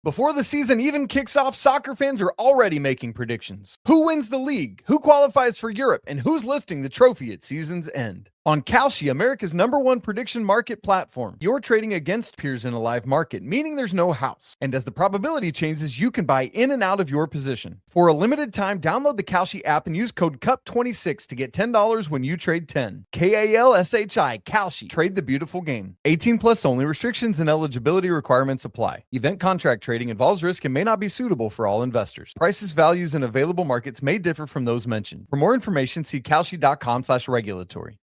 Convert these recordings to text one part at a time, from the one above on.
Before the season even kicks off, soccer fans are already making predictions. Who wins the league? Who qualifies for Europe? And who's lifting the trophy at season's end? On Kalshi, America's #1 prediction market platform, you're trading against peers in a live market, meaning there's no house. And as the probability changes, you can buy in and out of your position. For a limited time, download the Kalshi app and use code CUP26 to get $10 when you trade 10. KALSHI, Kalshi. Trade the beautiful game. 18 plus only. Restrictions and eligibility requirements apply. Event contract trading involves risk and may not be suitable for all investors. Prices, values, and available markets may differ from those mentioned. For more information, see kalshi.com/regulatory.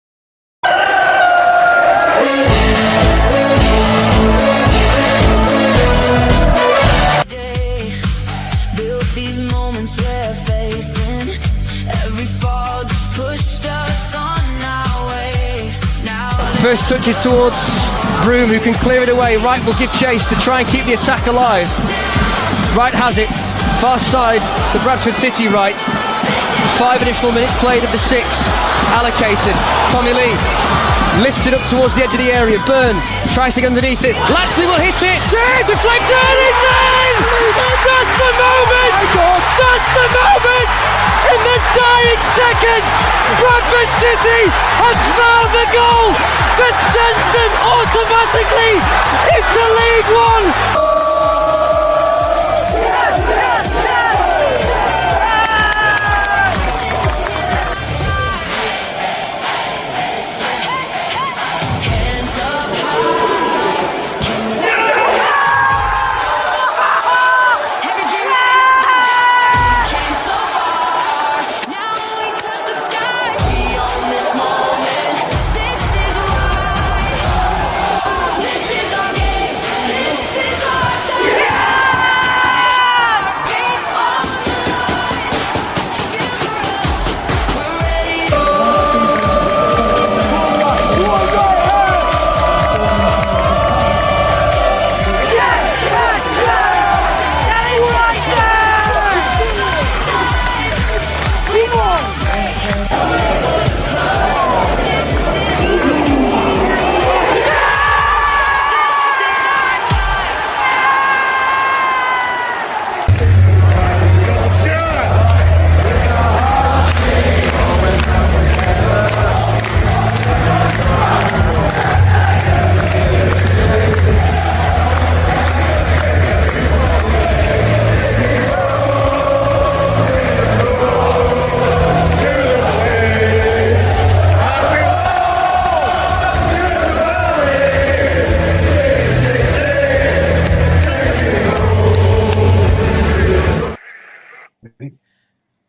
Built these moments we're facing. Every fall just pushed us on our way. Now first touches towards Broom, who can clear it away. Wright will give chase to try and keep the attack alive. Wright has it. Far side, the Bradford City right. 5 additional minutes played of the 6 allocated. Tommy Lee lifts it up towards the edge of the area. Byrne tries to get underneath it. Latchley will hit it. Deflected. It's in! That's the moment! That's the moment! In the dying seconds, Bradford City have found the goal that sends them automatically into League One.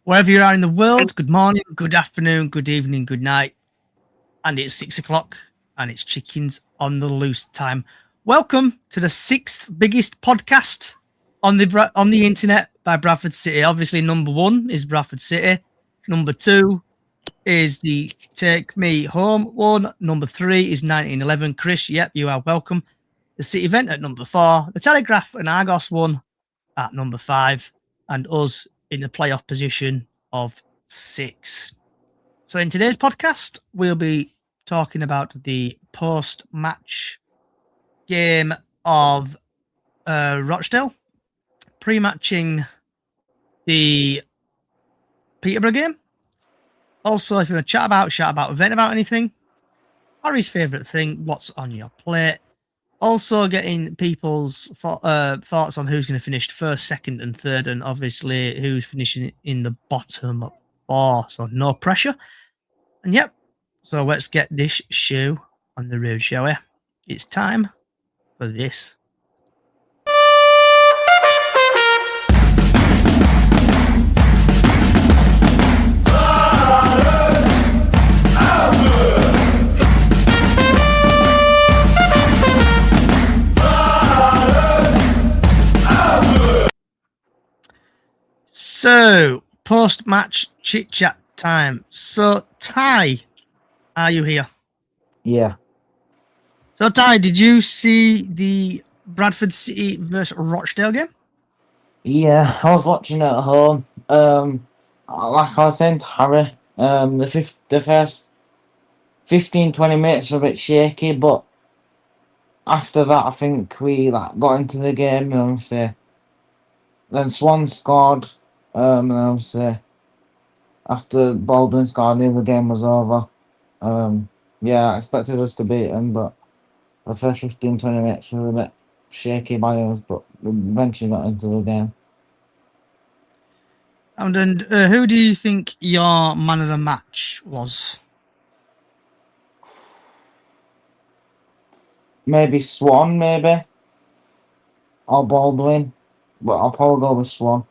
Wherever you are in the world, good morning, good afternoon, good evening, good night. And it's 6 o'clock and it's chickens on the loose time. Welcome to the 6th biggest podcast on the internet by Bradford City. Obviously, number 1 is Bradford City. Number 2 is the Take Me Home one. Number 3 is 1911. Chris, yep, you are welcome. The City Event at number 4. The Telegraph and Argos one at number 5. And us in the playoff position of 6. So in today's podcast, we'll be talking about the post-match game of Rochdale, pre-matching the Peterborough game. Also, if you want to chat about, vent about anything, Harry's favourite thing, what's on your plate. Also, getting people's thoughts on who's going to finish first, second, and third, and obviously who's finishing in the bottom 4. So no pressure. And yep, so let's get this show on the road, shall we? It's time for this. So, post-match chit-chat time. So, Ty, are you here? Yeah. So, Ty, did you see the Bradford City versus Rochdale game? Yeah, I was watching it at home. Like I was saying to Harry, the first 15-20 minutes were a bit shaky, but after that, I think we got into the game. And obviously, then Swan scored. And obviously, after Baldwin scored, the game was over. Yeah, I expected us to beat them, but the first 15, 20 minutes were a bit shaky by us, but we eventually got into the game. And who do you think your man of the match was? Maybe Swan, maybe. Or Baldwin. But I'll probably go with Swan.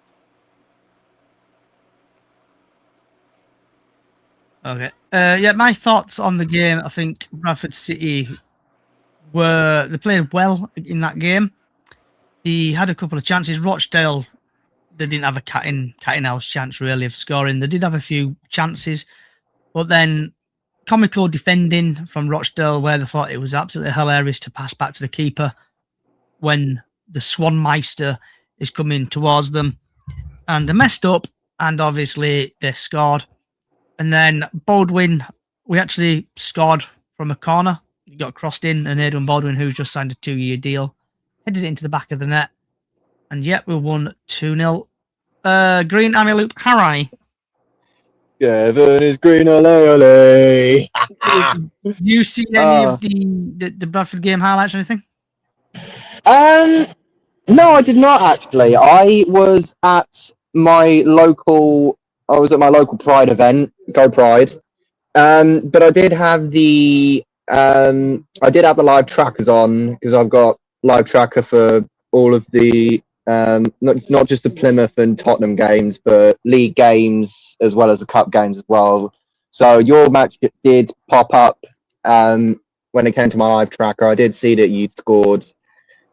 Okay. Yeah, my thoughts on the game. I think Bradford City they played well in that game. He had a couple of chances. Rochdale, they didn't have a cat in house chance really of scoring. They did have a few chances, but then comical defending from Rochdale, where they thought it was absolutely hilarious to pass back to the keeper when the Swanmeister is coming towards them, and they messed up, and obviously they scored. And then Baldwin, we actually scored from a corner. He got crossed in, and Adrian Baldwin, who's just signed a 2-year deal, headed it into the back of the net. And yet we won 2-0. Green Amiloop Harry. Kevin is green, ole ole. Have you seen any of the Bradford game highlights or anything? No, I did not actually. I was at my local Pride event, Go Pride. But I did have the live trackers on because I've got live tracker for all of the not just the Plymouth and Tottenham games, but league games as well as the cup games as well. So your match did pop up when it came to my live tracker. I did see that you scored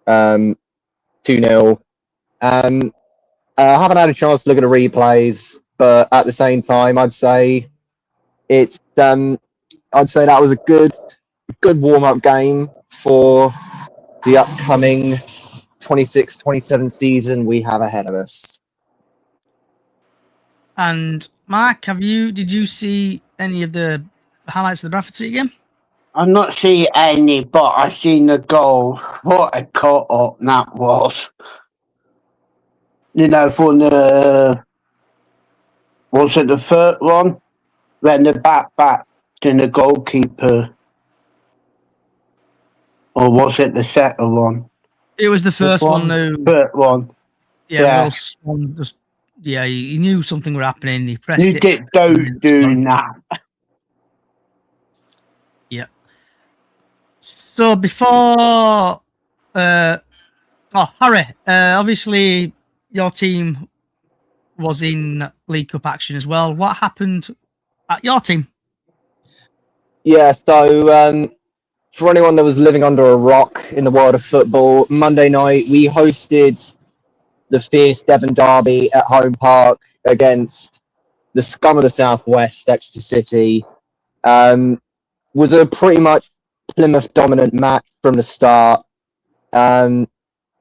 2-0. I haven't had a chance to look at the replays, but at the same time, I'd say that was a good warm-up game for the upcoming 26-27 season we have ahead of us. And Mark, did you see any of the highlights of the Bradford City game? I've not seen any, but I've seen the goal. What a cut up that was. From was it the third one? When the back to the goalkeeper. Or was it the second one? It was the first one. Third one. Yeah. He knew something was happening. He pressed it. Don't do that. Yeah. So before, Harry, obviously your team was in League Cup action as well. What happened at your team? Yeah, so for anyone that was living under a rock in the world of football, Monday night we hosted the fierce Devon derby at Home Park against the scum of the Southwest, Exeter City. Was a pretty much Plymouth dominant match from the start.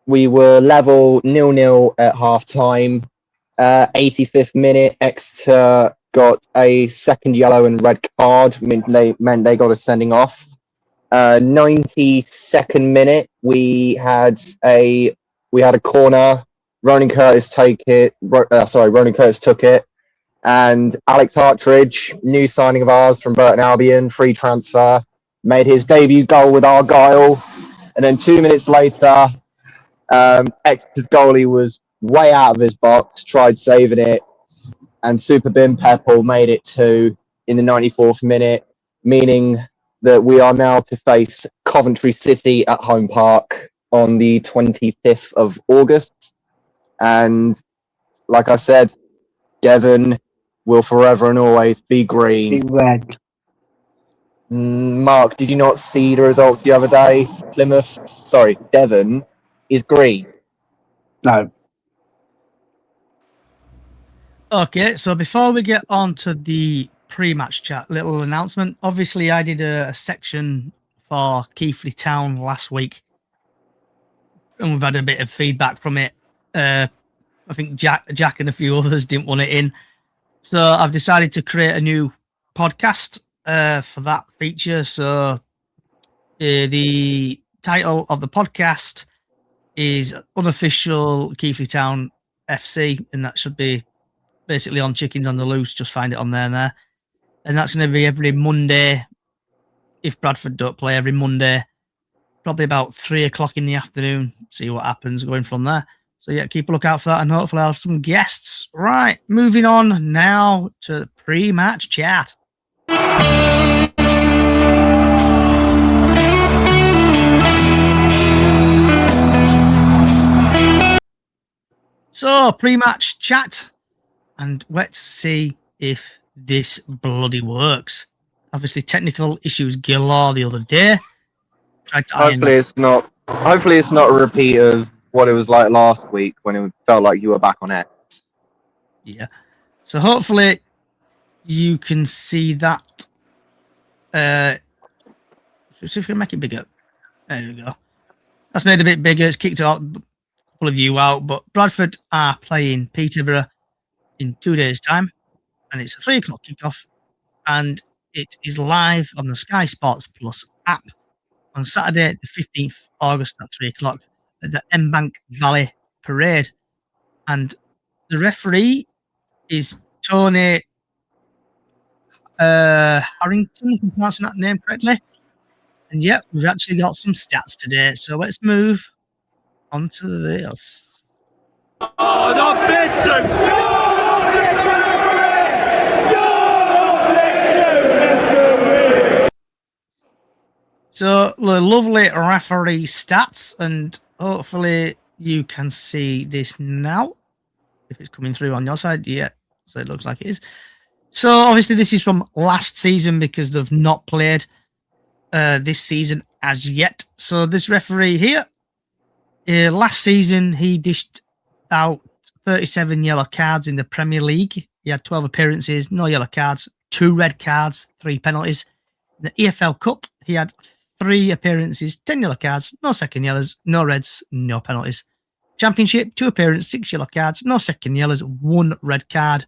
We were level 0-0 at half time. 85th minute, Exeter got a second yellow and red card. Meant they got a sending off. 92nd minute, we had a corner. Ronan Curtis took it, and Alex Hartridge, new signing of ours from Burton Albion, free transfer, made his debut goal with Argyle. And then 2 minutes later, Exeter's goalie was way out of his box, tried saving it, and Super Bin Peppel made it 2 in the 94th minute, meaning that we are now to face Coventry City at Home Park on the 25th of August. And like I said, Devon will forever and always be green. Be red. Mark, did you not see the results the other day? Devon is green. No. Okay, so before we get on to the pre-match chat, little announcement. Obviously, I did a section for Keighley Town last week, and we've had a bit of feedback from it. I think Jack and a few others didn't want it in. So I've decided to create a new podcast for that feature. So the title of the podcast is Unofficial Keighley Town FC, and that should be basically on Chickens on the Loose. Just find it on there and there. And that's going to be every Monday, if Bradford don't play, every Monday, probably about 3 o'clock in the afternoon. See what happens going from there. So yeah, keep a lookout for that, and hopefully I'll have some guests. Right, moving on now to the pre-match chat. So, pre-match chat, and let's see if this bloody works. Obviously, technical issues galore the other day. Hopefully it's not a repeat of what it was like last week when it felt like you were back on X. Yeah. So hopefully you can see that. See if we can make it bigger. There we go. That's made a bit bigger. It's kicked out a couple of you out, but Bradford are playing Peterborough in 2 days' time, and it's a 3 o'clock kickoff, and it is live on the Sky Sports Plus app on Saturday, the 15th August at 3 o'clock at the Embank Valley Parade. And the referee is Tony Harrington, if I'm pronouncing that name correctly. And yep, we've actually got some stats today. So let's move on to this. Oh, not So the lovely referee stats, and hopefully you can see this now. If it's coming through on your side, yeah. So it looks like it is. So obviously this is from last season because they've not played this season as yet. So this referee here, last season he dished out 37 yellow cards in the Premier League. He had 12 appearances, no yellow cards, 2 red cards, 3 penalties. In the EFL Cup, he had 3 appearances, 10 yellow cards, no second yellows, no reds, no penalties. Championship, 2 appearances, 6 yellow cards, no second yellows, 1 red card,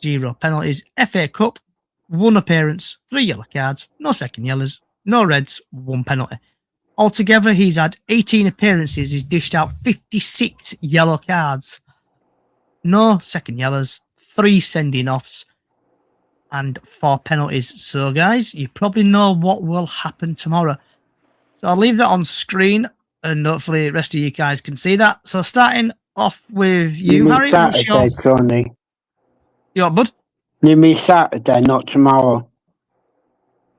0 penalties. FA Cup, 1 appearance, 3 yellow cards, no second yellows, no reds, 1 penalty. Altogether, he's had 18 appearances. He's dished out 56 yellow cards, no second yellows, 3 sending offs, and 4 penalties. So, guys, you probably know what will happen tomorrow. So I'll leave that on screen, and hopefully the rest of you guys can see that. So starting off with you, Harry. Saturday, Johnny. You what, bud? You mean Saturday, not tomorrow.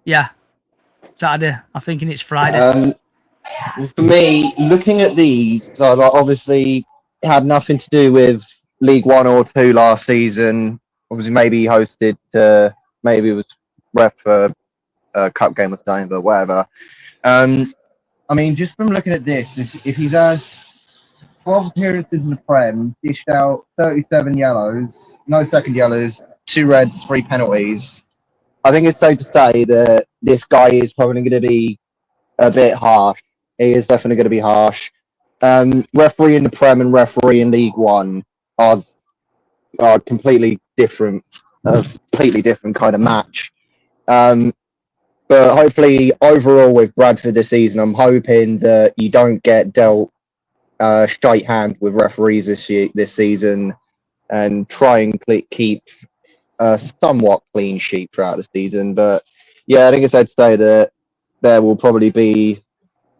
Yeah, Saturday. I'm thinking it's Friday. For me, looking at these, that obviously had nothing to do with League 1 or 2 last season. Obviously, maybe he hosted, maybe it was ref for a cup game or something, but whatever. I mean, just from looking at this, if he's had 12 appearances in the Prem, dished out 37 yellows, no second yellows, 2 reds, 3 penalties, I think it's safe to say that this guy is probably going to be a bit harsh. He is definitely going to be harsh. Referee in the Prem and referee in League 1 are completely different kind of match. But hopefully, overall with Bradford this season, I'm hoping that you don't get dealt straight hand with referees this season, and try and keep a somewhat clean sheet throughout the season. But yeah, I think it's safe to say that there will probably be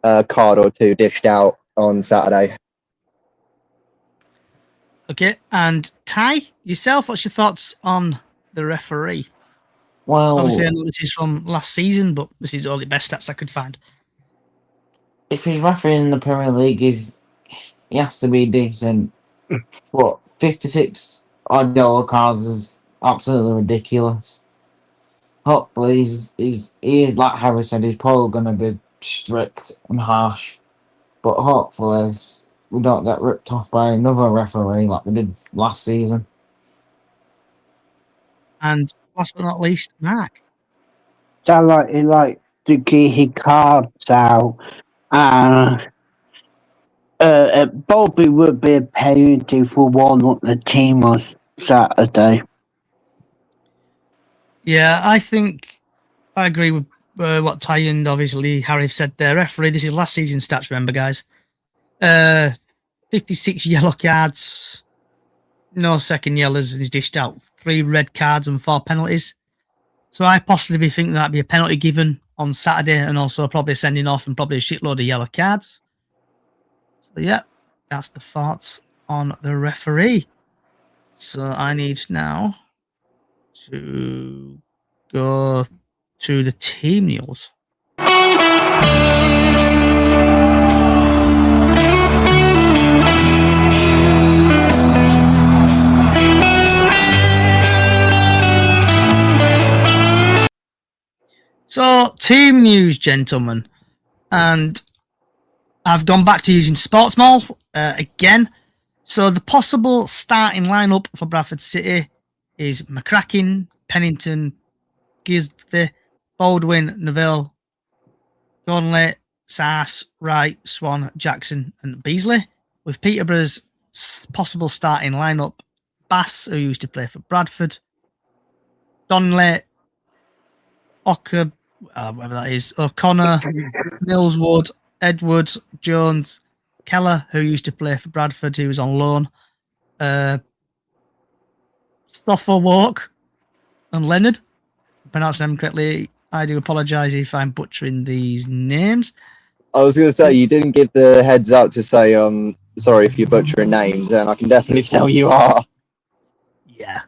a card or 2 dished out on Saturday. Okay, and Ty, yourself, what's your thoughts on the referee? Well, Obviously, I know this is from last season, but this is all the best stats I could find. if he's refereeing in the Premier League, he has to be decent. But 56 odd yellow cards is absolutely ridiculous. Hopefully, he is, like Harry said, he's probably going to be strict and harsh. But hopefully, we don't get ripped off by another referee like we did last season. And last but not least, Mark. So he like to get his cards out, and Bobby would be a penalty for one up the team on Saturday. Yeah, I think I agree with what Ty and obviously Harry have said there. Referee, this is last season's stats, remember, guys. 56 yellow cards, no second yellows, and he's dished out 3 red cards and 4 penalties. So I possibly think that'd be a penalty given on Saturday, and also probably sending off and probably a shitload of yellow cards. So yeah, that's the thoughts on the referee. So I need now to go to the team news. So, team news, gentlemen, and I've gone back to using Sportsmall again. So, the possible starting lineup for Bradford City is McCracken, Pennington, Gisby, Baldwin, Neville, Gonley, Sass, Wright, Swan, Jackson, and Beasley. With Peterborough's possible starting lineup, Bass, who used to play for Bradford, Donnelly, whatever that is, O'Connor, Millswood, Edwards, Jones, Keller, who used to play for Bradford, who was on loan, Stoffer Walk, and Leonard. Pronounce them correctly. I do apologise if I'm butchering these names. I was going to say, you didn't give the heads up to say, sorry if you're butchering names, and I can definitely tell you are. Yeah.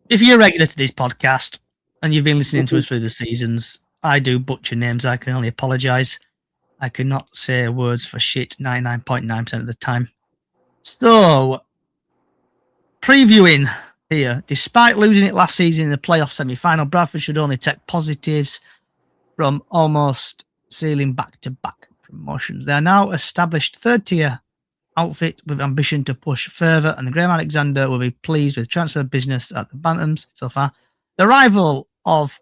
If you're a regular to this podcast and you've been listening to us through the seasons, I do butcher names. I can only apologise. I cannot say words for shit 99.9% of the time. So, previewing here. Despite losing it last season in the playoff semi-final, Bradford should only take positives from almost sealing back-to-back promotions. They are now established third-tier outfit with ambition to push further, and the Graham Alexander will be pleased with transfer business at the Bantams so far. The rival of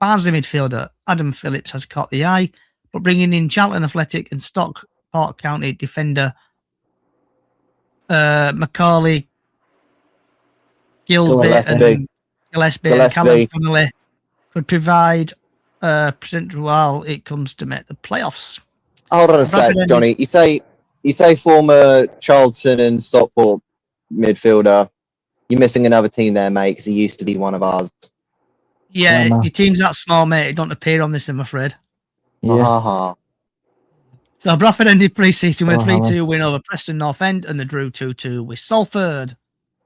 Barnsley midfielder Adam Phillips has caught the eye, but bringing in Charlton Athletic and Stockport County defender Macaulay Gillespie and Callum Connolly could provide potential while it comes to make the playoffs. Hold on a sec, Johnny. You say former Charlton and Stockport midfielder. You're missing another team there, mate, because he used to be one of ours. Yeah, your team's that small, mate. It don't appear on this, I'm afraid. Yes. So Bradford ended pre-season with a 3-2 win over Preston North End, and they drew 2-2 with Salford.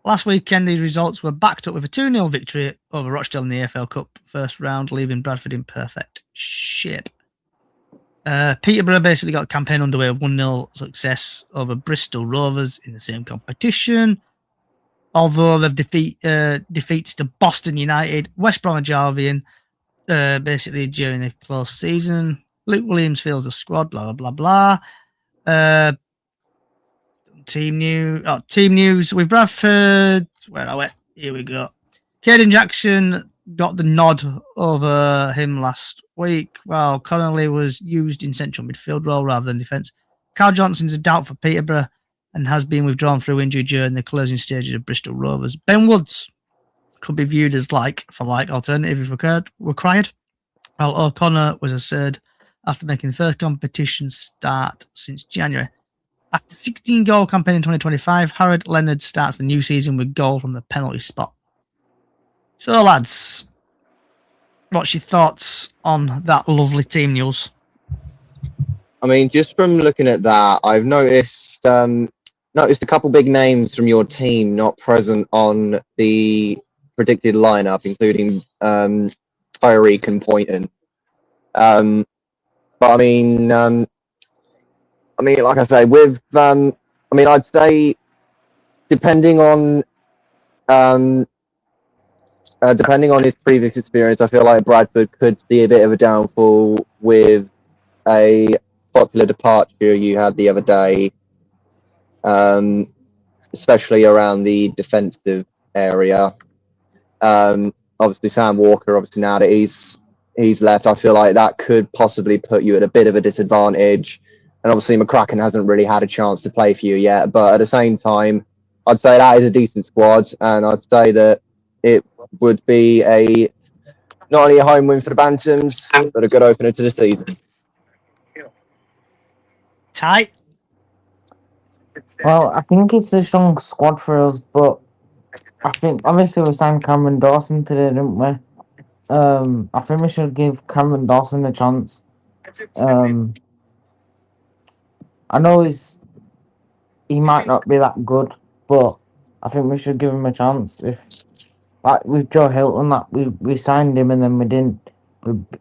Last weekend, these results were backed up with a 2-0 victory over Rochdale in the AFL Cup first round, leaving Bradford in perfect shape. Peterborough basically got a campaign underway of 1-0 success over Bristol Rovers in the same competition. Although they've defeats to Boston United, West Bromwich Albion, basically during the close season. Luke Williams fields the squad, blah, blah, blah, blah. Team news with Bradford. Where are we? Here we go. Caden Jackson got the nod over him last week, while Connolly was used in central midfield role rather than defence. Carl Johnson's a doubt for Peterborough and has been withdrawn through injury during the closing stages of Bristol Rovers. Ben Woods could be viewed as like-for-like alternative if required, while O'Connor was assured after making the first competition start since January. After 16-goal campaign in 2025, Harold Leonard starts the new season with goal from the penalty spot. So, lads, what's your thoughts on that lovely team news? I mean, just from looking at that, I've noticed a couple big names from your team not present on the predicted lineup, including Tyreek and Poynton. But I mean, like I say, with I'd say depending on his previous experience, I feel like Bradford could see a bit of a downfall with a popular departure you had the other day, especially around the defensive area. Obviously, Sam Walker, now that he's left, I feel like that could possibly put you at a bit of a disadvantage. And obviously, McCracken hasn't really had a chance to play for you yet. But at the same time, I'd say that is a decent squad. And I'd say that it would be not only a home win for the Bantams, but a good opener to the season. Ty? Well, I think it's a strong squad for us, but I think obviously we signed Cameron Dawson today, didn't we? I think we should give Cameron Dawson a chance. I know he might not be that good, but I think we should give him a chance. If like with Joe Hilton, that we signed him and then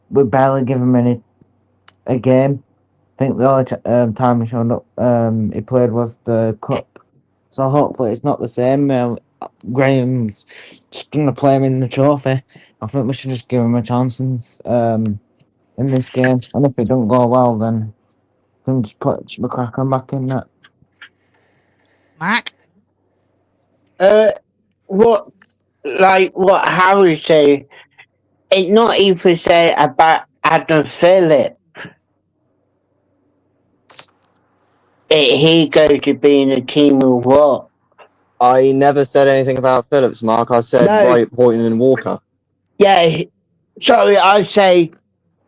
we barely give him a game. I think the only time he showed up he played was the cup. So hopefully it's not the same. Graham's just gonna play him in the trophy. I think we should just give him a chance in this game. And if it don't go well, then we can just put McCracken back in that. Mark? What Harry say? It's not even say about Adam Phillip. He going to be in a team of what? I never said anything about Phillips, Mark. I said Wright, Horton, and Walker. Yeah, sorry, I say,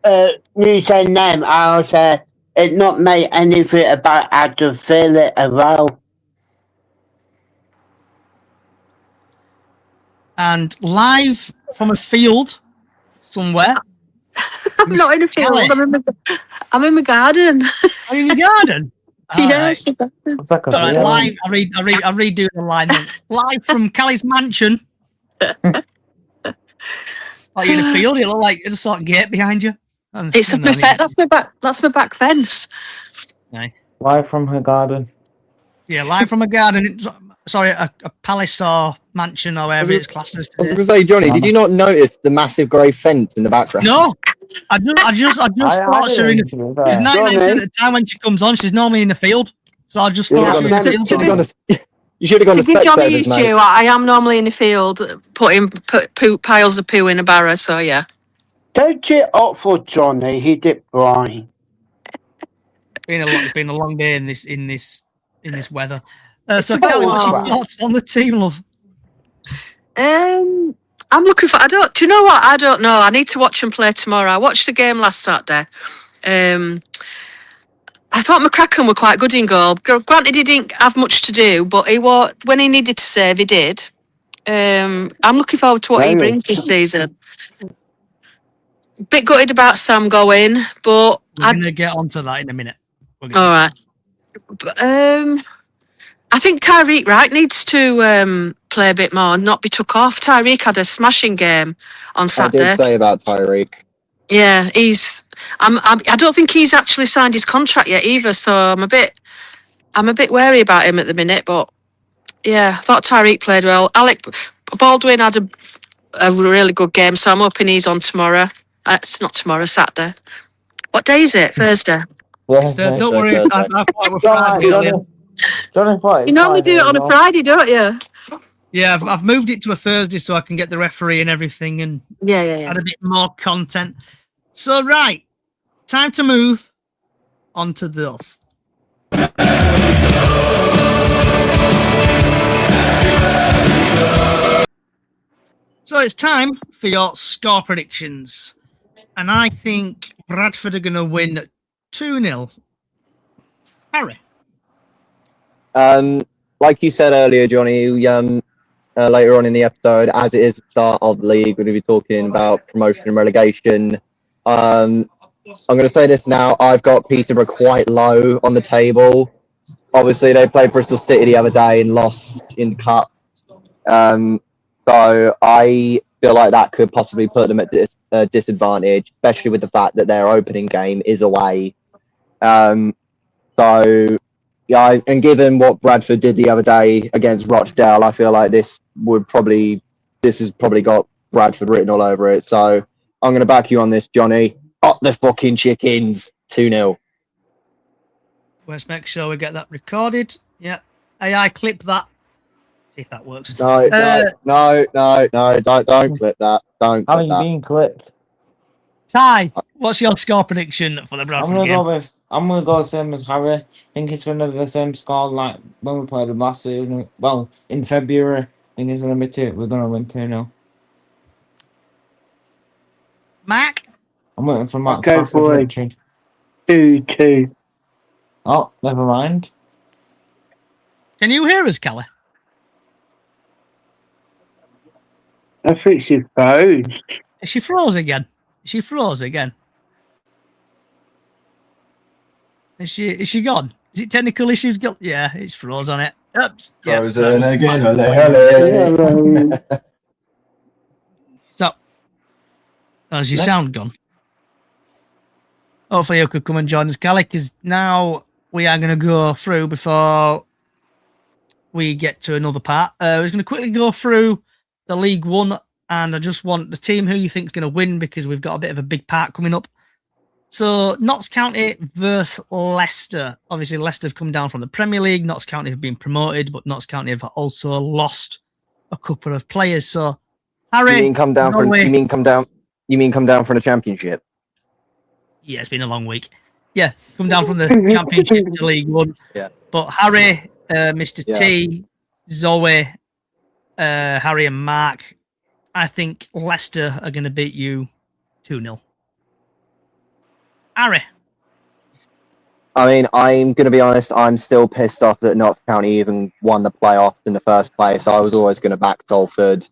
you said them, I'll say, it not made anything about Adam Phillip as well. And live from a field somewhere. I'm not in a field. I'm in my garden. Are you in your garden? Yes. It's like a All right, field. live. I'll redo the line then. Live from Callie's mansion. Are you in a field? You look like there's a sort of gate behind you. It's that's my back. That's my back fence. Nice. Live from her garden. Yeah, live from a garden. Sorry, a palace or mansion or wherever it's classed as. I was going to say, Johnny, did you not notice the massive grey fence in the background? No, I just thought her in. She's 99% of the time when she comes on, she's normally in the field. So I just thought she was in the field. You should have gone to give Johnny Specsavers, mate. I am normally in the field putting piles of poo in a barrow. So yeah. Don't get up for Johnny. He did blind. It's been a long day in this weather. So Kelly, what's your thoughts on the team, love? I'm looking for. Do you know what? I don't know. I need to watch them play tomorrow. I watched the game last Saturday. I thought McCracken were quite good in goal. Granted, he didn't have much to do, but when he needed to save, he did. I'm looking forward to what he brings this season. Bit gutted about Sam going, but we're going to get onto that in a minute. All right. But, I think Tyreek Wright needs to play a bit more and not be took off. Tyreek had a smashing game on Saturday. I did say about Tyreek. Yeah, I don't think he's actually signed his contract yet either, so I'm a bit wary about him at the minute. But yeah, I thought Tyreek played well. Alec Baldwin had a really good game, so I'm hoping he's on tomorrow. It's not tomorrow, Saturday. What day is it? Thursday. Yeah, don't worry, I thought it was Friday. Johnny, you normally do it on a Friday, don't you? Yeah, I've moved it to a Thursday so I can get the referee and everything and add a bit more content. So, right, time to move on to this. So it's time for your score predictions. And I think Bradford are going to win 2-0. Harry? Like you said earlier, Johnny, later on in the episode, as it is the start of the league, we're going to be talking about promotion and relegation. I'm going to say this now. I've got Peterborough quite low on the table. Obviously, they played Bristol City the other day and lost in the cup. So I feel like that could possibly put them at a disadvantage, especially with the fact that their opening game is away. So, yeah, and given what Bradford did the other day against Rochdale, I feel like this has probably got Bradford written all over it. So I'm going to back you on this, Johnny. Up the fucking chickens, 2-0. Let's make sure we get that recorded. Yeah. AI clip that. See if that works. No, don't clip that. Don't clip How are you that. being clipped? Ty, what's your score prediction for the Bradford game? I'm gonna go the same as Harry. I think it's gonna be the same score like when we played them last season. Well, in February, I think it's gonna be 2. We're gonna win 2-0. Mac? I'm waiting for Mac. Go for it. 2-2. Oh, never mind. Can you hear us, Kelly? I think she froze. Is she froze again? Is she gone? Is it technical issues? Yeah, it's froze on it. Oops. Yeah. Frozen again. Ole. So, is your sound gone? Hopefully you could come and join us, Callie, because now we are going to go through before we get to another part. We're just going to quickly go through the League One, and I just want the team who you think is going to win because we've got a bit of a big part coming up. So, Notts County versus Leicester. Obviously, Leicester have come down from the Premier League. Notts County have been promoted, but Notts County have also lost a couple of players. So, Harry, You mean come down from the Championship? Yeah, it's been a long week. Yeah, come down from the Championship to League One. Yeah. But Harry, Mr. Yeah. T, Zoe, Harry and Mark, I think Leicester are going to beat you 2-0. Harry. I mean, I'm going to be honest, I'm still pissed off that Notts County even won the playoffs in the first place. I was always going to back Salford.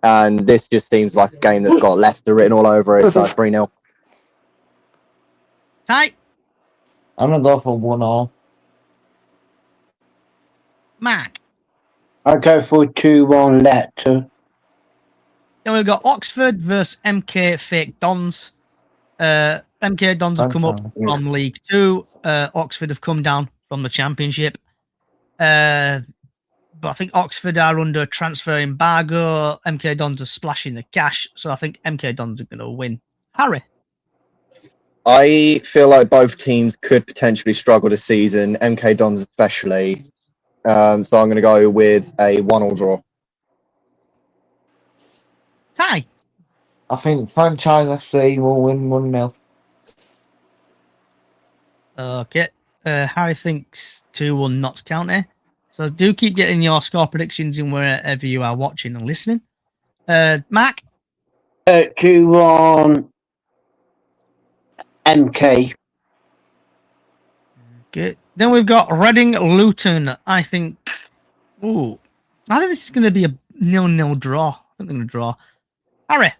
And this just seems like a game that's got Leicester written all over it. So 3-0. Ty. I'm going to go for 1-0. Mark. I go for 2-1 Leicester. Then we've got Oxford versus MK Fake Dons. MK Dons have come up from League 2. Oxford have come down from the Championship. But I think Oxford are under transfer embargo. MK Dons are splashing the cash. So I think MK Dons are going to win. Harry. I feel like both teams could potentially struggle this season, MK Dons especially. So I'm going to go with a 1-1 draw. Ty. I think Franchise FC will win 1-0. Okay. Harry thinks 2-1 Notts County. So do keep getting your score predictions in wherever you are watching and listening. Mark? 2-1 MK. Okay. Then we've got Reading Luton. I think this is going to be a 0-0 draw. I think they're going to draw. Harry?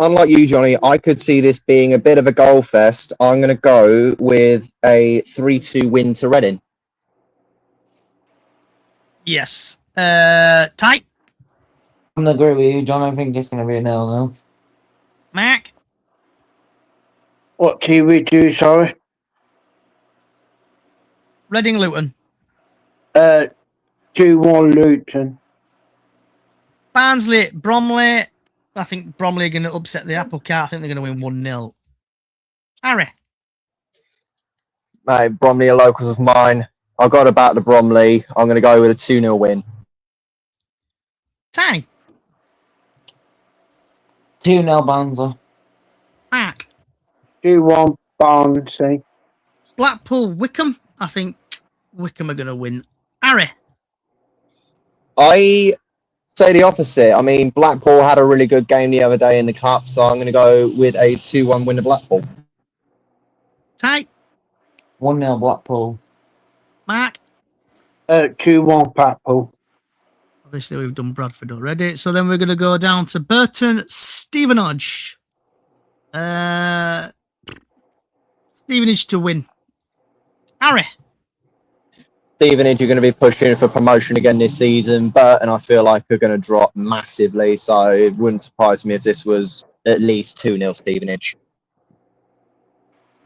Unlike you, Johnny, I could see this being a bit of a goal fest. I'm going to go with a 3-2 win to Reading. Yes. Ty? I'm going to agree with you, John. I think it's going to be a 0-0. Mark? What team we do, sorry? Reading Luton. 2-1 Luton. Barnsley Bromley. I think Bromley are going to upset the apple cart. I think they're going to win 1-0. Harry? Mate, Bromley are locals of mine. I've got to back the Bromley. I'm going to go with a 2-0 win. Ty? 2-0 Barnsley. Mark? 2-1 Barnsley. Blackpool Wickham. I think Wickham are going to win. Harry? I say the opposite. I mean, Blackpool had a really good game the other day in the Cup, so I'm going to go with a 2-1 win to Blackpool. Ty? 1-0 Blackpool. Mark? 2-1 Blackpool. Obviously, we've done Bradford already. So then we're going to go down to Burton Stevenage. Stevenage to win. Harry? Stevenage are going to be pushing for promotion again this season. Burton, I feel like, are going to drop massively, so it wouldn't surprise me if this was at least 2-0 Stevenage.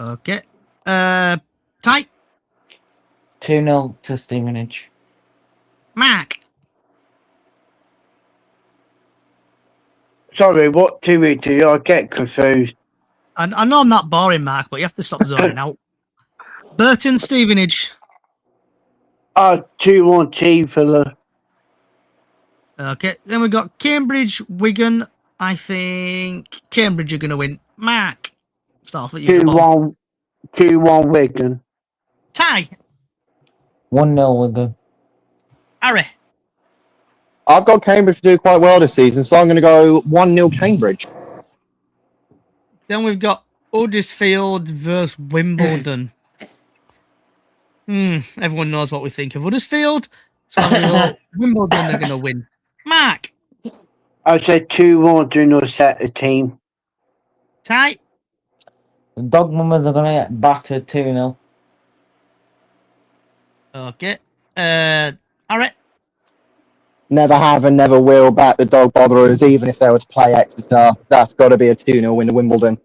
Okay. Ty? 2-0 to Stevenage. Mark? Sorry, what team we do? I get confused. I know I'm not boring, Mark, but you have to stop zoning out. Burton Stevenage. 2-1 team filler. Okay. Then we've got Cambridge Wigan. I think Cambridge are going to win. Mark? Start off with you. 2-1 Wigan. Ty? 1-0 Wigan. Harry? I've got Cambridge to do quite well this season, so I'm going to go 1-0 Cambridge. Then we've got Huddersfield versus Wimbledon. Everyone knows what we think of Huddersfield. So Wimbledon are going to win. Mark? I said 2-1 do not set the team. Ty? The Dog Mummers are going to get battered 2-0. Okay. Harry? Never have and never will back the dog botherers, even if they were to play Exeter. That's got to be a 2-0 win to Wimbledon.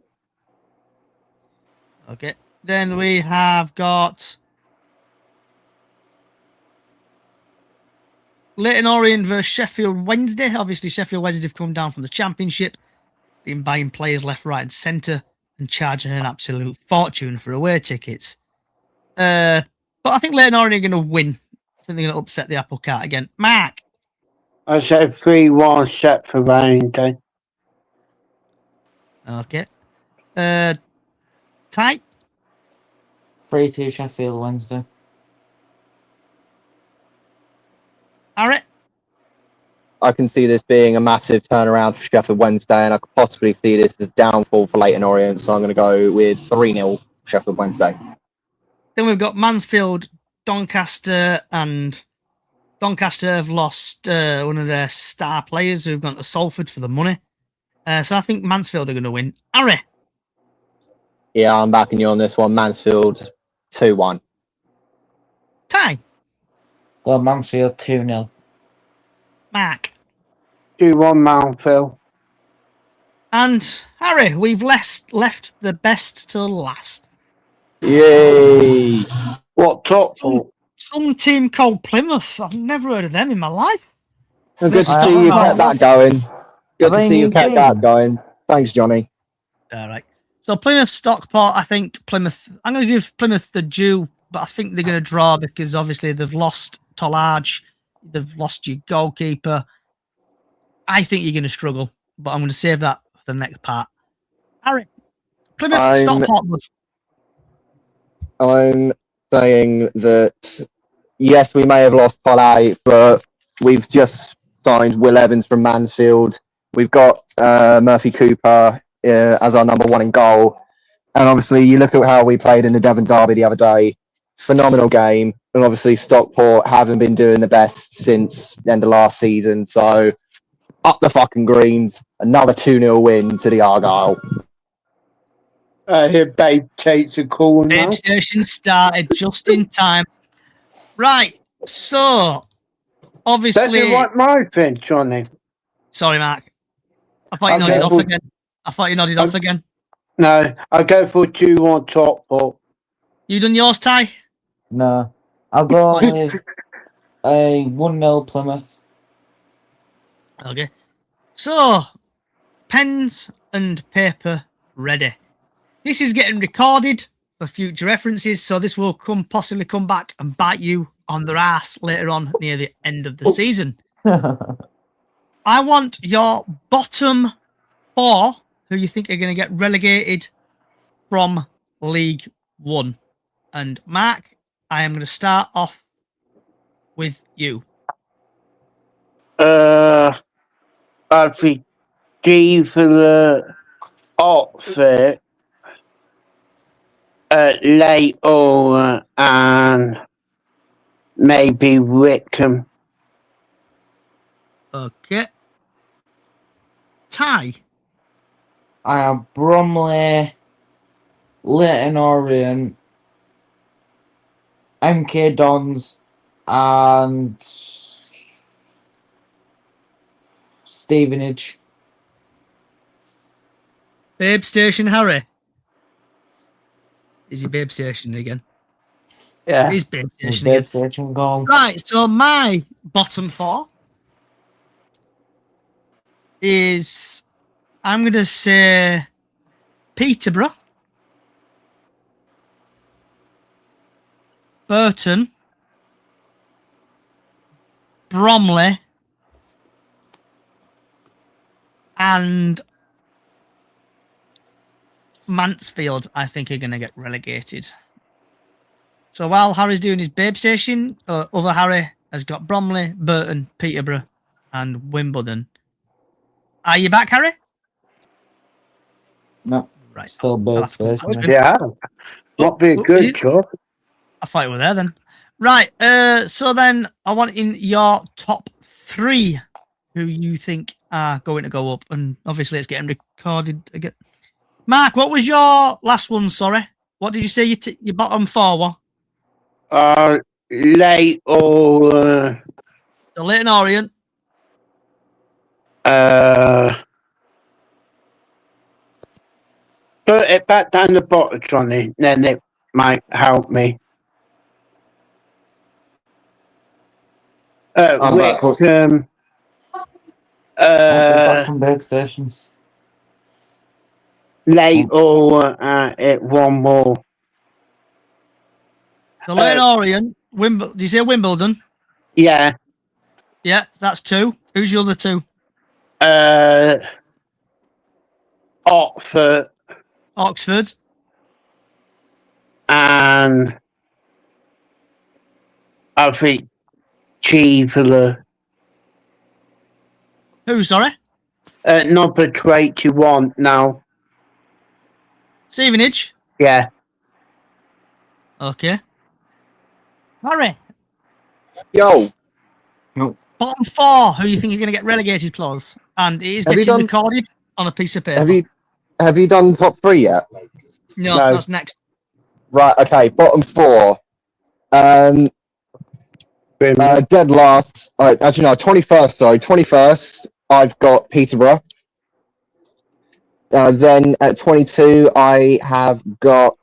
Okay. Then we have got Leyton Orient versus Sheffield Wednesday. Obviously, Sheffield Wednesday have come down from the Championship, been buying players left, right, and centre, and charging an absolute fortune for away tickets. But I think Leyton Orient are going to win. I think they're going to upset the apple cart again. Mark? I said 3-1 set for Warrington. Okay. Ty? 3-2 Sheffield Wednesday. Harry? I can see this being a massive turnaround for Sheffield Wednesday, and I could possibly see this as a downfall for Leyton Orient, so I'm going to go with 3-0 Sheffield Wednesday. Then we've got Mansfield, Doncaster, and Doncaster have lost one of their star players who've gone to Salford for the money. So I think Mansfield are going to win. Harry? Yeah, I'm backing you on this one. Mansfield 2-1. Ty? Go Mansfield 2-0. Mark? 2-1 Mansfield. And Harry, we've left the best till last. Yay! What top for? Some team called Plymouth. I've never heard of them in my life. Good to see you kept that going. Good to see you kept that going. Thanks, Johnny. All right. So Plymouth Stockport, I think Plymouth. I'm going to give Plymouth the due, but I think they're going to draw because obviously they've lost Tollage, they've lost your goalkeeper. I think you're going to struggle, but I'm going to save that for the next part. Harry, Plymouth Stockport. I'm saying that yes, we may have lost Polai, but we've just signed Will Evans from Mansfield. We've got Murphy Cooper as our number one in goal. And obviously, you look at how we played in the Devon Derby the other day. Phenomenal game. And obviously, Stockport haven't been doing the best since the end of last season. So, up the fucking greens. Another 2-0 win to the Argyle. I hear Babe takes a call now. Babe Station started just in time. Right. So, obviously. That's like my thing, Johnny. Sorry, Mark. I thought you nodded off again. I thought you nodded off again. No, I go for 2-1 Stockport. You done yours, Ty? No. I'll go with a 1-0 Plymouth. Okay. So, pens and paper ready. This is getting recorded for future references, so this will possibly come back and bite you on the ass later on near the end of the season. I want your bottom 4 who you think are going to get relegated from League One. And Mark, I am going to start off with you. I think G for the Oxford, Leighton, and maybe Wickham. Okay. Ty. I have Bromley, Leyton Orient, MK Dons, and Stevenage. Babe Station Harry. Is he Babe Station again? Yeah. He's Babe Station Babe again. Station gone. Right, so my bottom 4 is, I'm going to say Peterborough, Burton, Bromley, and Mansfield, I think, are going to get relegated. So while Harry's doing his Babe Station, other Harry has got Bromley, Burton, Peterborough, and Wimbledon. Are you back, Harry? No. Right. Still Babe Station. Yeah. Not be a good job. I thought you were there then. Right. So then I want in your top 3 who you think are going to go up, and obviously it's getting recorded again. Mark, what was your last one? Sorry, what did you say? Your bottom four were? Late or The Leighton Orient. put it back down the bottom, Johnny. Then it might help me. Wickham. Back from big stations. Late or it one more. The Leighton Orient. Do you say Wimbledon? Yeah. Yeah, that's 2. Who's your other 2? Oxford. And I think Cheever. Who, sorry? Number 21 now. Stevenage. Yeah. Okay. Harry. Yo. Bottom 4. Who you think are going to get relegated, plus? And it is getting recorded on a piece of paper. Have you done top 3 yet? No, that's next. Right. Okay. Bottom 4. Dead last. All right. Actually, no. 21st. Sorry. 21st. I've got Peterborough. Then at 22, I have got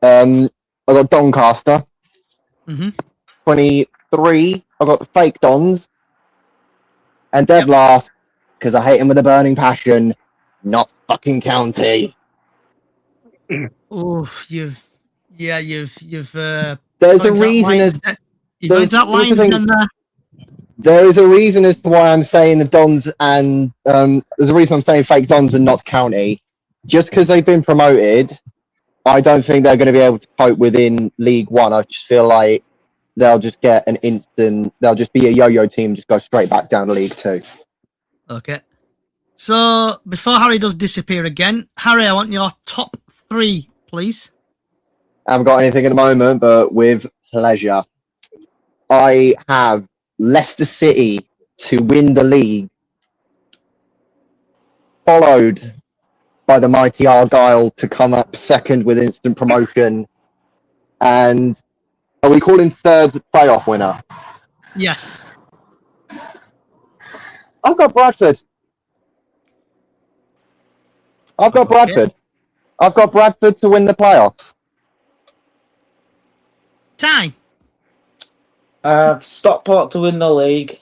Doncaster. 23, I've got the fake Dons. And dead last, because I hate him with a burning passion, not fucking County. Oof, you've. There's a reason there is a reason as to why I'm saying the Dons, and there's a reason I'm saying fake Dons and not County. Just because they've been promoted, I don't think they're going to be able to cope within League One. I just feel like they'll just get they'll just be a yo-yo team, just go straight back down to League Two. Okay. So before Harry does disappear again, Harry, I want your top 3, please. I haven't got anything at the moment, but with pleasure. I have Leicester City to win the league, followed by the mighty Argyle to come up second with instant promotion. And are we calling third the playoff winner? Yes. I've got Bradford. I've got Bradford to win the playoffs. Ty. Stockport to win the league.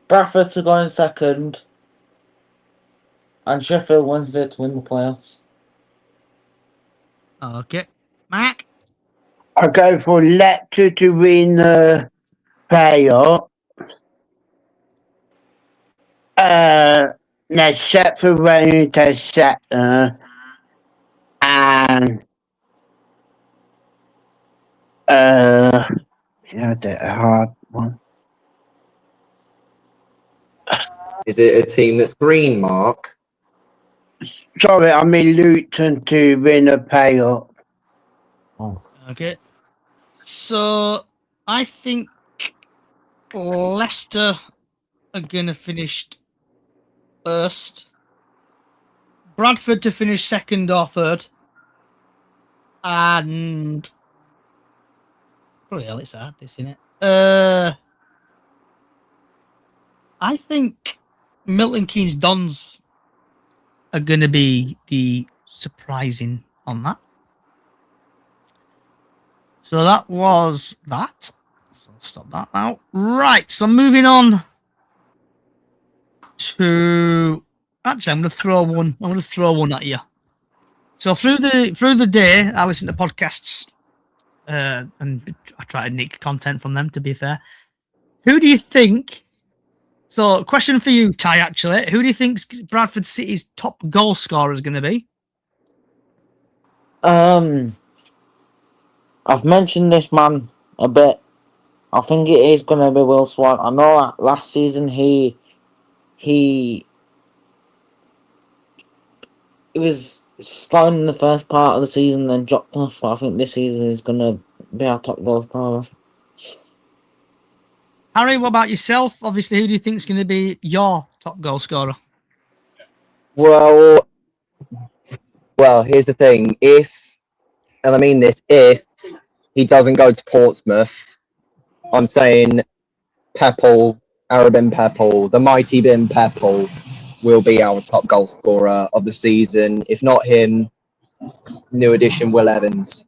Bradford to go in second. And Sheffield Wednesday to win the playoffs. Okay. Mark? I go for Leicester to win the playoff. Let's set for Wayne to set and that's a hard one. Is it a team that's green, Mark? Sorry, I mean Luton to win a playoff. Oh. Okay. So I think Leicester are going to finish first. Bradford to finish second or third. And oh hell, it's hard, this, isn't it? I think Milton Keynes Dons are going to be the surprising on that. So that was that. So I'll stop that now. Right, so moving on to actually I'm going to throw one at you. So through the day, I listen to podcasts and I try to nick content from them, to be fair. Who do you think? So, question for you, Ty, actually. Who do you think Bradford City's top goal scorer is going to be? I've mentioned this man a bit. I think it is going to be Will Swan. I know that last season he was scoring in the first part of the season, then dropped off. But I think this season is going to be our top goal scorer. Harry, what about yourself? Obviously, who do you think is going to be your top goal scorer? Well, here's the thing. If he doesn't go to Portsmouth, I'm saying Peppel, Arabin Peppel, the mighty Bin Peppel, will be our top goal scorer of the season. If not him, new addition Will Evans.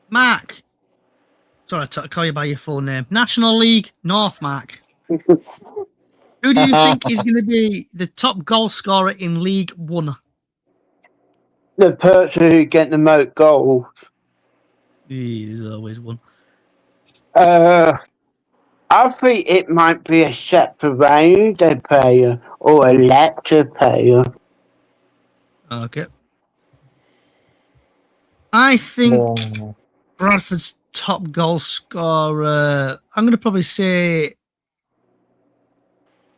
Mark. Sorry to call you by your full name. National League North, Mark. Who do you think is going to be the top goal scorer in League One? The person who get the most goals. There's always one. I think it might be a separated player or a lecture player. Okay. I think Bradford's top goal scorer, I'm going to probably say,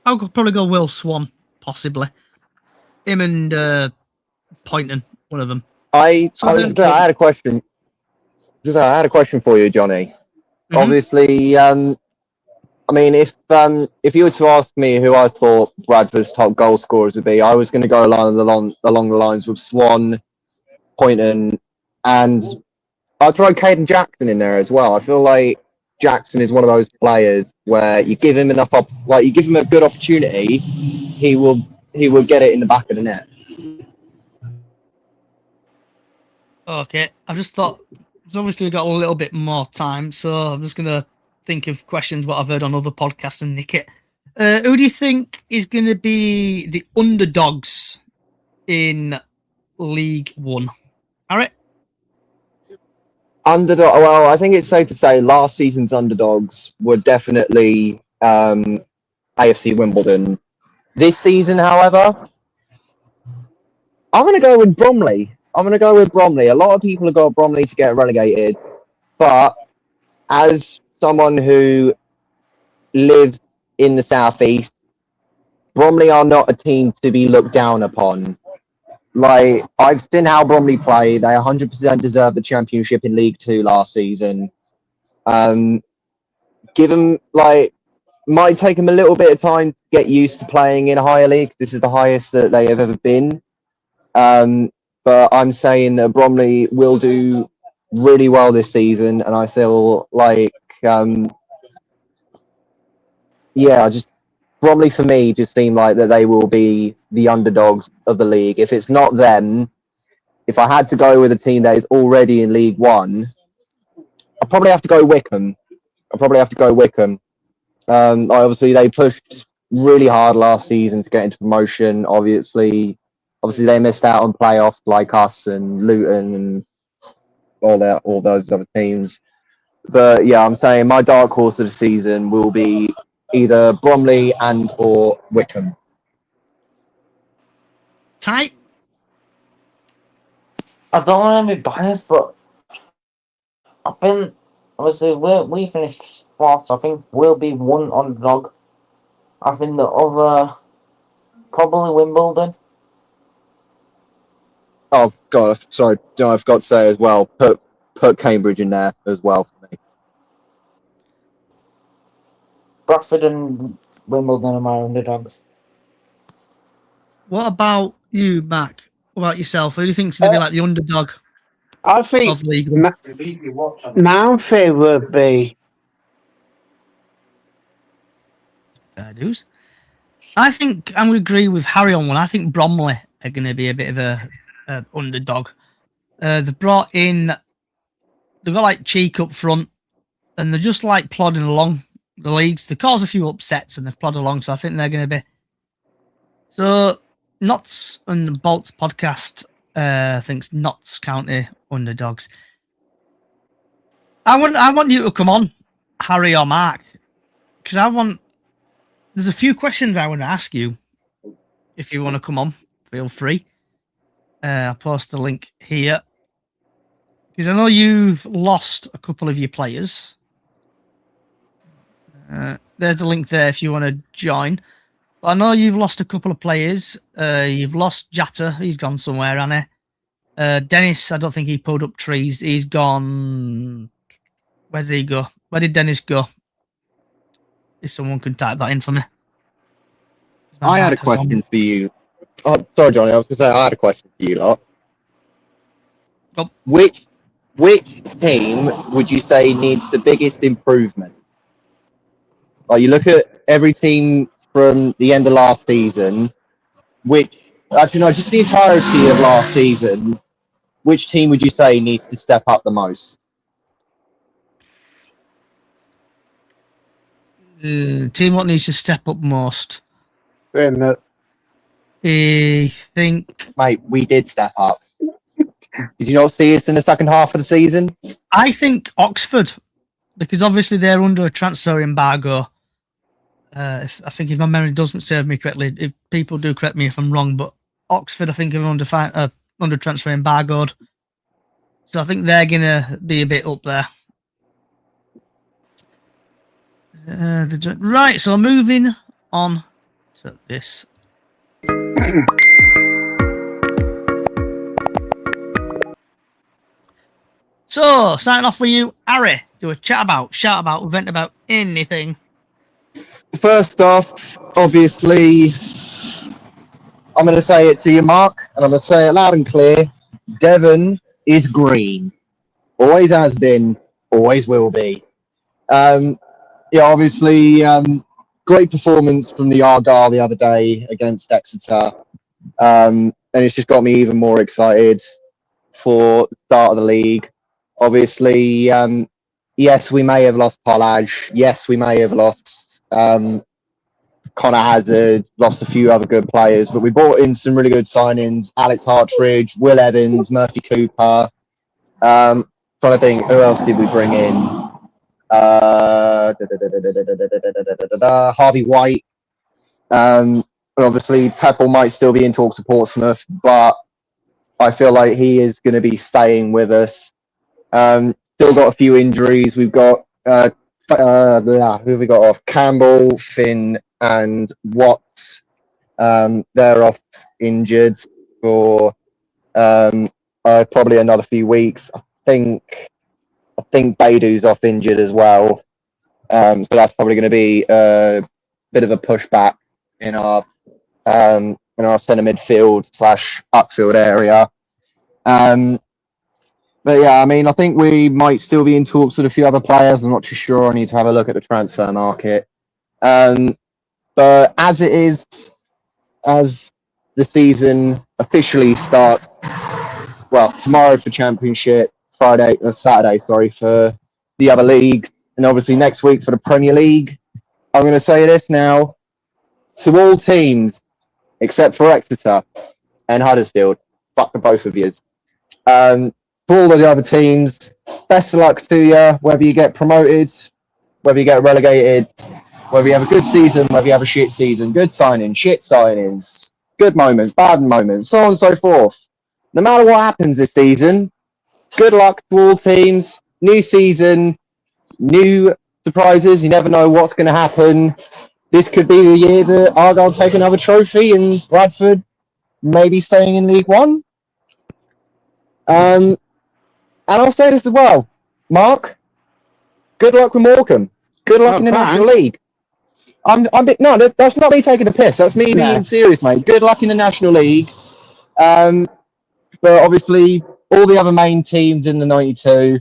I'll probably go Will Swan, possibly. Him and Poynton, one of them. I had a question. I had a question for you, Johnny. Mm-hmm. Obviously, if you were to ask me who I thought Bradford's top goal scorers would be, I was going to go along the lines with Swan, Poynton, and I'll throw Caden Jackson in there as well. I feel like Jackson is one of those players where you give him you give him a good opportunity, he will get it in the back of the net. Okay, I just thought, obviously we've got a little bit more time, so I'm just going to think of questions what I've heard on other podcasts and nick it. Who do you think is going to be the underdogs in League One? Harry? Underdog. Well, I think it's safe to say last season's underdogs were definitely AFC Wimbledon. This season, however, I'm going to go with Bromley. A lot of people have got Bromley to get relegated, but as someone who lives in the southeast, Bromley are not a team to be looked down upon. Like, I've seen how Bromley play. They 100% deserve the championship in League Two last season. Give them, might take them a little bit of time to get used to playing in higher leagues. This is the highest that they have ever been. But I'm saying that Bromley will do really well this season, and I feel like, Bromley for me just seem like that they will be the underdogs of the league. If it's not them, if I had to go with a team that is already in League One, I'd probably have to go Wickham. Obviously, they pushed really hard last season to get into promotion. Obviously they missed out on playoffs like us and Luton and all those other teams. But yeah, I'm saying my dark horse of the season will be either Bromley and or Wickham. Ty? I don't want to be biased, but I think obviously we finished fourth. I think we'll be one underdog. I think the other probably Wimbledon. Oh God, sorry, I forgot to say as well. Put Cambridge in there as well for me. Bradford and Wimbledon are my underdogs. What about you, Mac? What about yourself? Who do you think is going to be like the underdog? I think of League? Mountfield would be. Fair dues. I think I'm going to agree with Harry on one. I think Bromley are going to be a bit of a underdog. They've got Cheek up front, and they're just like plodding along the leagues. They cause a few upsets and they plod along, so I think they're going to be. So, Notts and the Bolts podcast thinks Notts County underdogs. I want you to come on, Harry or Mark, because there's a few questions I want to ask you. If you want to come on, feel free. I'll post the link here. Because I know you've lost a couple of your players. There's the link there if you want to join. But I know you've lost a couple of players. You've lost Jatta. He's gone somewhere, hasn't he? Dennis, I don't think he pulled up trees. He's gone Where did he go? Where did Dennis go? If someone could type that in for me. I had a question for you. Oh, sorry, Johnny. I was going to say I had a question for you lot. Oh. Which team would you say needs the biggest improvement? Like, you look at every team from the end of last season. Just the entirety of last season. Which team would you say needs to step up the most? Team what needs to step up most? Remote. I think. Mate, we did step up. Did you not see us in the second half of the season? I think Oxford, because obviously they're under a transfer embargo. I think if my memory doesn't serve me correctly, if people do correct me if I'm wrong, but Oxford, I think, are under transfer embargoed. So I think they're going to be a bit up there. Right, so moving on to this. So, starting off with you, Harry. Do a shout about, vent about anything. First off, obviously, I'm going to say it to you, Mark, and I'm going to say it loud and clear. Devon is green. Always has been, always will be. Obviously, great performance from the Argyle the other day against Exeter. And it's just got me even more excited for the start of the league. Obviously, yes, we may have lost Pollage. Yes, we may have lost Connor Hazard, lost a few other good players, but we brought in some really good signings. Alex Hartridge, Will Evans, Murphy Cooper. Trying to think, who else did we bring in? Harvey White. But obviously, Pepple might still be in talks with Portsmouth, but I feel like he is going to be staying with us. Still got a few injuries. We've got who have we got off? Campbell, Finn, and Watts. They're off injured for probably another few weeks. I think Baidu's off injured as well. So that's probably going to be a bit of a pushback in our centre midfield / upfield area. But yeah, I mean, I think we might still be in talks with a few other players. I'm not too sure. I need to have a look at the transfer market. But as it is, as the season officially starts, well, tomorrow for Championship, Saturday, for the other leagues, and obviously next week for the Premier League. I'm going to say this now to all teams except for Exeter and Huddersfield. Fuck the both of yous. For all of the other teams, best of luck to you, whether you get promoted, whether you get relegated, whether you have a good season, whether you have a shit season, good signings, shit signings, good moments, bad moments, so on and so forth. No matter what happens this season, good luck to all teams. New season, new surprises. You never know what's going to happen. This could be the year that Argyle take another trophy and Bradford maybe staying in League One. And I'll say this as well, Mark. Good luck with Morecambe. Good luck in the National League. No, that's not me taking a piss. That's me being serious, mate. Good luck in the National League. But obviously, all the other main teams in the 92,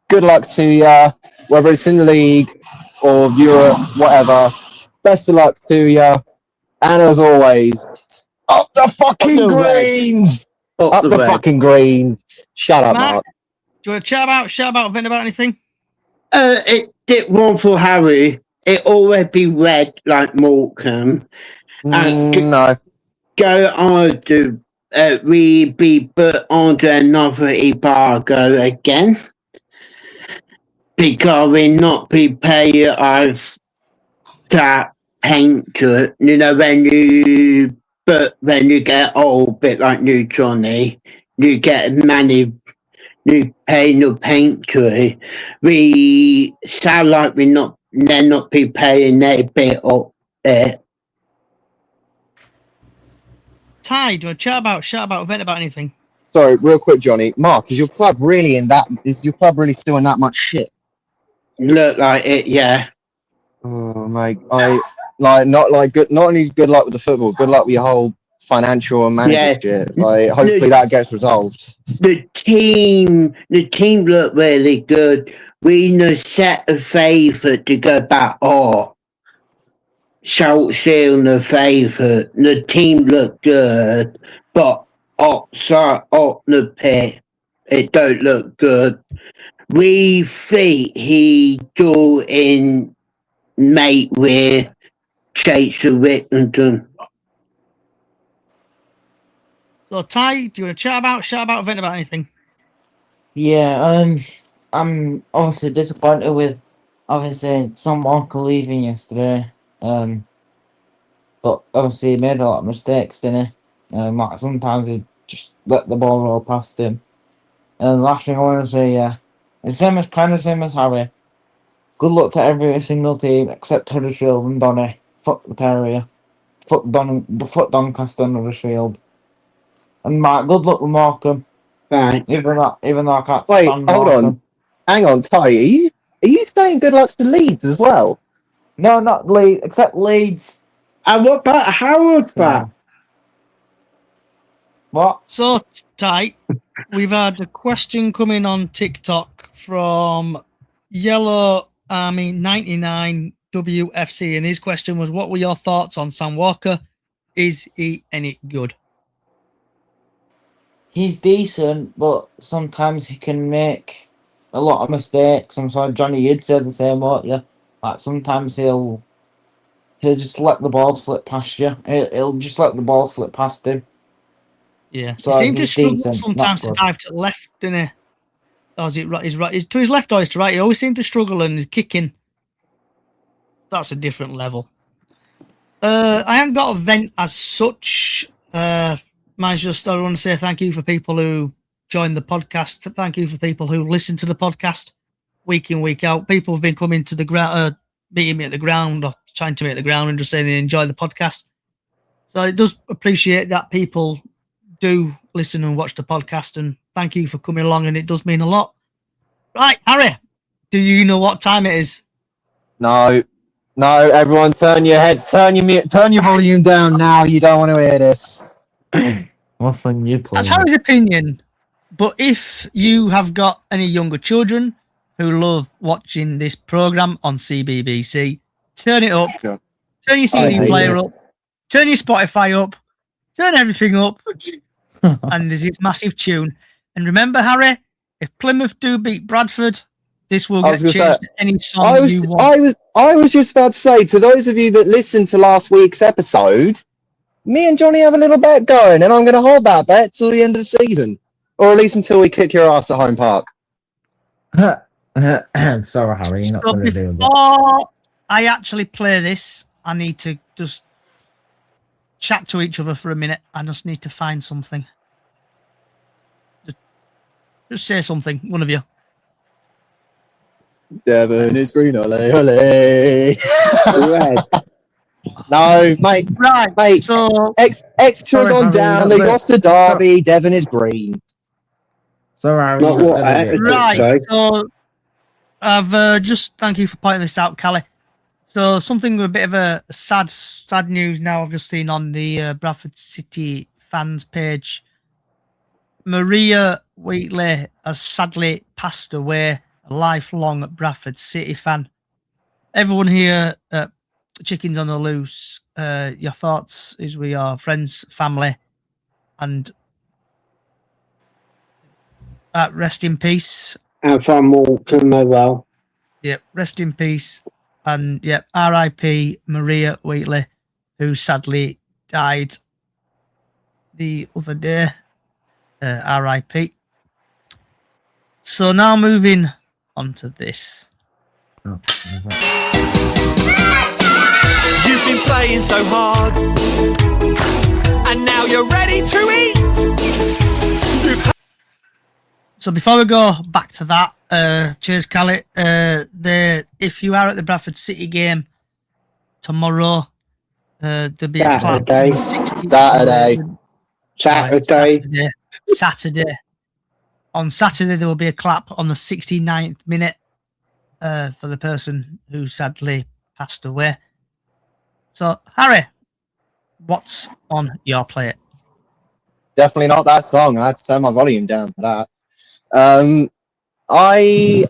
good luck to you, whether it's in the league or Europe, whatever. Best of luck to you. And as always, up the fucking greens! Up the fucking greens. Shut up, Mark. Do you want to shout about, vent about anything? It did one for Harry. It always be red like Morecambe. No. Go on to we be put under another embargo again because we not prepared of that paint to it. You know, when you get old, bit like new Johnny, you get many new paint to it. We sound like they're not preparing their bit up there. Ty, do you want to shout about, vent about anything? Sorry, real quick, Johnny. Mark, is your club really still in that much shit? Look like it, yeah. Oh mate, I not good. Not only good luck with the football, good luck with your whole financial and manager Yeah. shit. Like, hopefully that gets resolved. The team looked really good. We no set a favourite to go back up. Chelsea the favourite. The team looked good, but outside up the pit, it don't look good. We think he do in mate with Chase Whittington. So, Ty, do you want to chat about, vent about anything? Yeah, I'm obviously disappointed with obviously Sam Walker leaving yesterday. But obviously he made a lot of mistakes, didn't he? Like sometimes he just let the ball roll past him. And the last thing I want to say, yeah, it's same as Harry. Good luck to every single team except Huddersfield and Donny. Fuck the pair of you. Fuck Doncaster and Huddersfield. And Mark, good luck with Morecambe. Right. Even though I can't Wait, stand hold Morecambe. on. Hang on, Ty. Are you saying good luck to Leeds as well? No, not Leeds, except Leeds. And what about Howard back? What? So, Ty, we've had a question coming on TikTok from Yellow Army 99 WFC, and his question was, what were your thoughts on Sam Walker? Is he any good? He's decent, but sometimes he can make a lot of mistakes. I'm sorry, Johnny, you'd say the same, won't you? Like sometimes he'll just let the ball slip past you. He'll just let the ball slip past him. Yeah, So he seemed to he's struggle decent, sometimes to not good. dive to the left, didn't he? Or is it right? Is to his left or his to right? He always seemed to struggle, and his kicking, that's a different level. I haven't got a vent as such. Mine's just, I want to say thank you for people who join the podcast. Thank you for people who listen to the podcast week in, week out. People have been coming to the ground, meeting me at the ground or trying to meet at the ground and just saying they enjoy the podcast. So it does appreciate that people do listen and watch the podcast, and thank you for coming along, and it does mean a lot. Right, Harry, do you know what time it is? No, everyone turn your volume down now. You don't want to hear this. What fun you play? That's Harry's opinion. But if you have got any younger children who love watching this program on CBBC, turn it up, God. turn your CD player up, turn your Spotify up, turn everything up, and there's this massive tune. And remember, Harry, if Plymouth do beat Bradford, this will get changed to any song you want. I was just about to say, to those of you that listened to last week's episode, me and Johnny have a little bet going, and I'm going to hold that bet till the end of the season. Or at least until we kick your ass at home park. Sorry, Harry, you're not So going to do that. before I actually play this, I need to just chat to each other for a minute. I just need to find something. Just say something, one of you. Devon is green, ole, ole. Red. No, mate. Right, Mate, so Exeter have gone down. They lost to Derby. Devon is green. Sorry, Harry. Not you're what not I gonna do it. right, so I've just thank you for pointing this out, Callie. So something with a bit of a sad news now I've just seen on the Bradford City fans page. Maria Wheatley has sadly passed away, a lifelong Bradford City fan. Everyone here at Chickens on the Loose, your thoughts is with your friends, family, and rest in peace. And from Walton as well. Yep, rest in peace. And yep, R.I.P. Maria Wheatley, who sadly died the other day. R.I.P. So now moving on to this. Oh, You've been playing so hard, and now you're ready to eat. So before we go back to that, cheers, Callie. If you are at the Bradford City game tomorrow, there'll be a clap. Saturday. On Saturday, there will be a clap on the 69th minute. for the person who sadly passed away. So, Harry, what's on your plate? Definitely not that song. I had to turn my volume down for that. I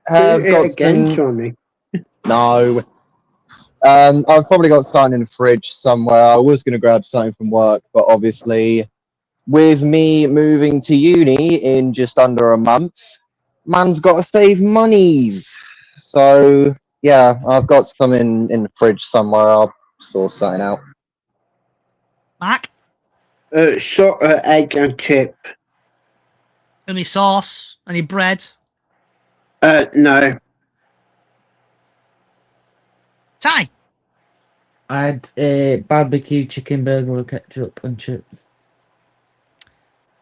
have got again, some... Johnny. No. I've probably got something in the fridge somewhere. I was going to grab something from work, but obviously, with me moving to uni in just under a month, man's got to save monies. So, yeah, I've got some in the fridge somewhere. I'll sort something out. Mark? Salt, egg and chip. Any sauce? Any bread? No. Ty? I had a barbecue chicken burger with ketchup and chips.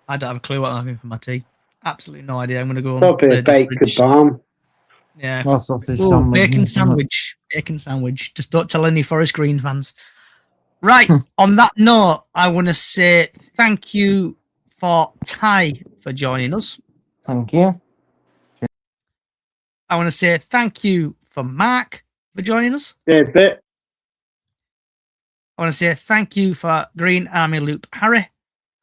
I don't have a clue what I'm having for my tea. Absolutely no idea. I'm going to go and Probably a raid the bacon fridge. bomb. Yeah. Or sausage Ooh, sandwich. bacon sandwich. Bacon sandwich. Just don't tell any Forest Green fans. Right. On that note, I want to say thank you for Ty for joining us. Thank you. I want to say thank you for Mark for joining us. Yeah, but I want to say thank you for Green Army Loop Harry.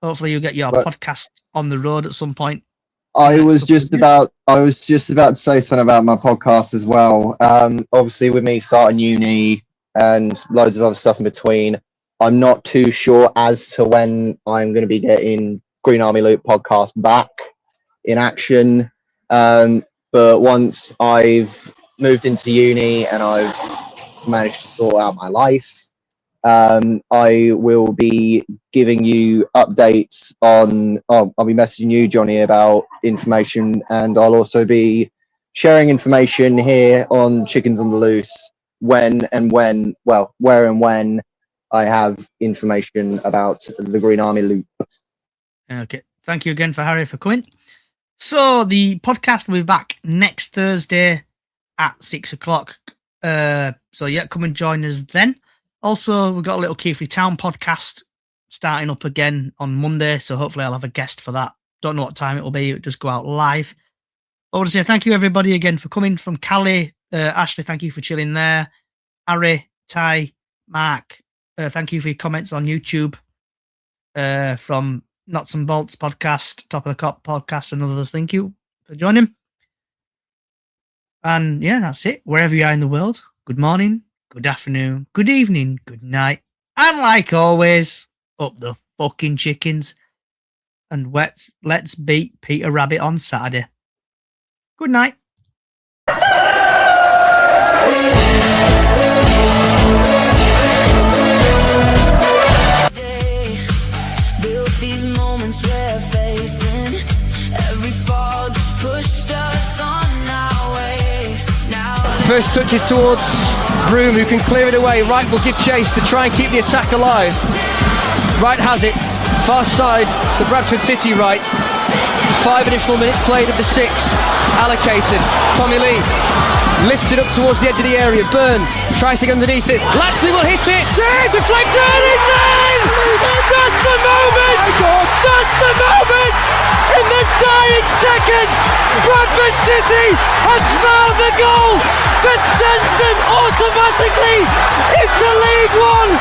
Hopefully you'll get your podcast on the road at some point. I was just about to say something about my podcast as well. Obviously, with me starting uni and loads of other stuff in between, I'm not too sure as to when I'm going to be getting Green Army Loop podcast back in action. But once I've moved into uni and I've managed to sort out my life, I will be giving you updates on. I'll be messaging you, Johnny, about information, and I'll also be sharing information here on Chickens on the Loose where and when I have information about the Green Army Loop. Okay. Thank you again for Harry for coming. So the podcast will be back next Thursday at 6:00. So yeah, come and join us then. Also, we've got a little Keighley Town podcast starting up again on Monday, so hopefully I'll have a guest for that. Don't know what time it will be. It'll just go out live. I want to say thank you, everybody, again for coming from Cali. Ashley, thank you for chilling there. Harry, Ty, Mark, thank you for your comments on YouTube from Nuts and Bolts podcast, Top of the Cop podcast, and others. Thank you for joining. And yeah, that's it. Wherever you are in the world, good morning, good afternoon, good evening, good night. And like always, up the fucking chickens. And let's beat Peter Rabbit on Saturday. Good night. Built these moments we're facing. Every fall just pushed us on our way. Now First touches towards Broom, who can clear it away. Wright will give chase to try and keep the attack alive. Wright has it. Far side, the Bradford City right. 5 additional minutes played of the 6 allocated. Tommy Lee lifted up towards the edge of the area. Byrne tries to get underneath it. Latchley will hit it. Deflected. It's in! That's the moment! That's the moment! In the dying seconds, Bradford City has found the goal that sends them automatically into League One.